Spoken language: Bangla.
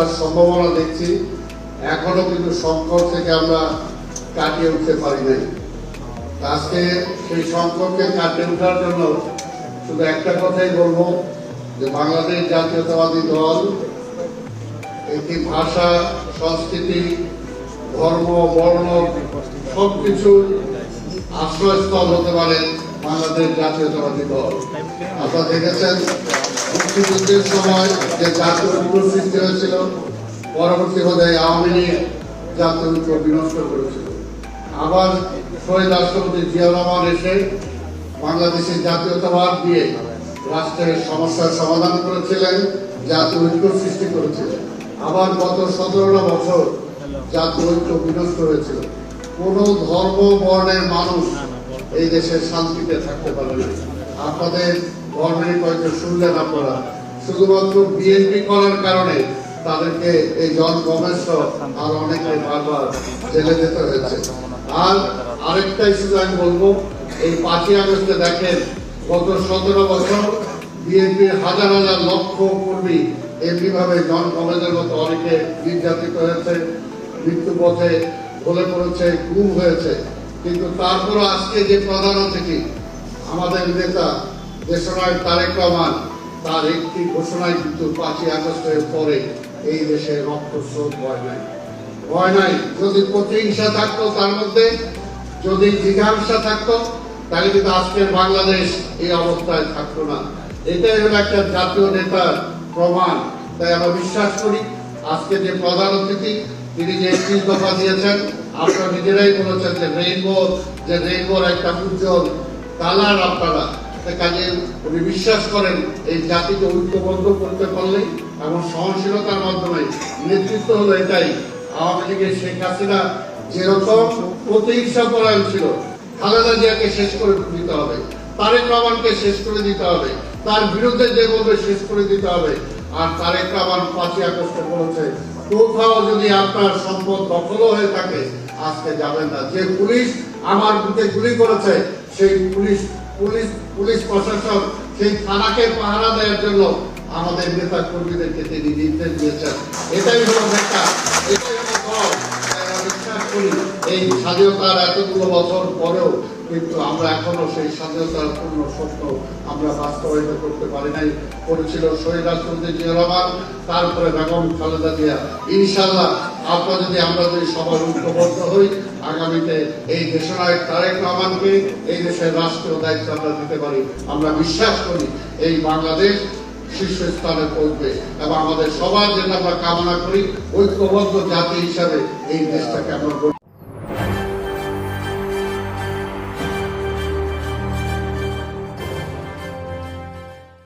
আসার সম্ভাবনা দেখছি। এখনো কিন্তু সংকট থেকে আমরা কাটিয়ে উঠতে পারি নাই। আজকে সেই সংকটকে কাটিয়ে ওঠার জন্য শুধু একটা কথাই বলবো যে বাংলাদেশ জাতীয়তাবাদী দল একটি ভাষা, সংস্কৃতি, ধর্ম, বর্ণ সবকিছু আশ্রয়স্থল হতে পারে বাংলাদেশ জাতীয়তাবাদী দল। আপনারা দেখেছেন মুক্তিযুদ্ধের সময় যে জাতীয় ঐক্য সৃষ্টি হয়েছিল, পরবর্তী পর্যায়ে আওয়ামী লীগ জাতীয় ঐক্য বিনষ্ট করেছিল। আবার শহীদ রাষ্ট্রপতি জিয়াউর রহমান এসে বাংলাদেশের জাতীয়তাবাদ দিয়ে রাষ্ট্রের সমস্যার সমাধান করেছিলেন, জাতীয় ঐক্য সৃষ্টি করেছিলেন। আবার গত 17টা বছর জাতীয় ঐক্য বিনষ্ট হয়েছিল। কোন ধর্ম বর্ণের মানুষ এই দেশের শান্তিতে থাকতে পারে না। আপনাদের ধর্মের কয়েকটা শুনলেন আপনারা, শুধুমাত্র বিএনপি করার কারণে তাদেরকে এই জন গমেশ আর অনেকে বারবার জেলে যেতে হয়েছে। আর আরেকটাই শুধু আমি বলবো, এই 5ই আগস্টে দেখেন গত 17 বছর বিএনপির হাজার হাজার লক্ষ কর্মী এমনি ভাবে জন গমেজের মতো অনেকে নির্যাতিত হয়েছে, মৃত্যু পথে ঢলে পড়েছে, গুম হয়েছে। কিন্তু তারপর আজকে যে প্রধান অতিথি আমাদের নেতা দেশনায়ক তারেক রহমান, তার একটি ঘোষণায় কিন্তু 5ই আগস্টের পরে এই দেশে রক্তস্রোত হয় নাই। যদি প্রতিহিংসা থাকতো তার মধ্যে, যদি জিজ্ঞাসা থাকতো, তাহলে কিন্তু আজকের বাংলাদেশ এই অবস্থায় থাকতো না। এটাই হলো একটা জাতীয় নেতার প্রমাণ। তাই আমরা বিশ্বাস করি আজকে যে প্রধান অতিথি তিনি যে 31 দফা দিয়েছেন, আপনারা নিজেরাই বলেছেন যে রেইনবোর একটা উজ্জ্বল কালার আপনারা, কাজে উনি বিশ্বাস করেন এই জাতিকে ঐক্যবদ্ধ করতে পারলে এবং সহনশীলতার মাধ্যমে নেতৃত্ব হলো এটাই। আওয়ামী লীগের শেখ হাসিনা যেরকম প্রতিহিংসা পরায়ণ ছিল, খালেদা জিয়াকে শেষ করে দিতে হবে, তারেক রহমানকে শেষ করে দিতে হবে, তার বিরুদ্ধে যে বলবে শেষ করে দিতে হবে। আর তারেক রহমান 5ই আগস্টে বলেছে কোথাও যদি আপনার সম্পদ দখল হয়ে থাকে আজকে যাবেন না। যে পুলিশ আমার বুকে গুলি করেছে সেই পুলিশ প্রশাসন সেই থানাকে পাহারা দেওয়ার জন্য আমাদের নেতা কর্মীদেরকে তিনি নির্দেশ দিয়েছেন। এটাই হলো নেতা, এটাই হলো দল। বিশ্বাস করি এই স্বাধীনতার এতগুলো বছর পরেও কিন্তু আমরা এখনো সেই স্বাধীনতার পূর্ণ স্বপ্ন আমরা বাস্তবায়িত করতে পারি নাই। করেছিল শহীদ রাষ্ট্রপতি জিয়াউর রহমান, তারপরে বেগম খালেদা জিয়া। ইনশাআল্লাহ আমরা যদি সবার ঐক্যবদ্ধ হই, আগামীতে এই দেশনায়ক তারেক রহমানকে এই দেশের রাষ্ট্রীয় দায়িত্ব আমরা দিতে পারি। আমরা বিশ্বাস করি এই বাংলাদেশ শীর্ষস্থানে পৌঁছবে এবং আমাদের সবার জন্য আমরা কামনা করি ঐক্যবদ্ধ জাতি হিসাবে এই দেশটাকে আমরা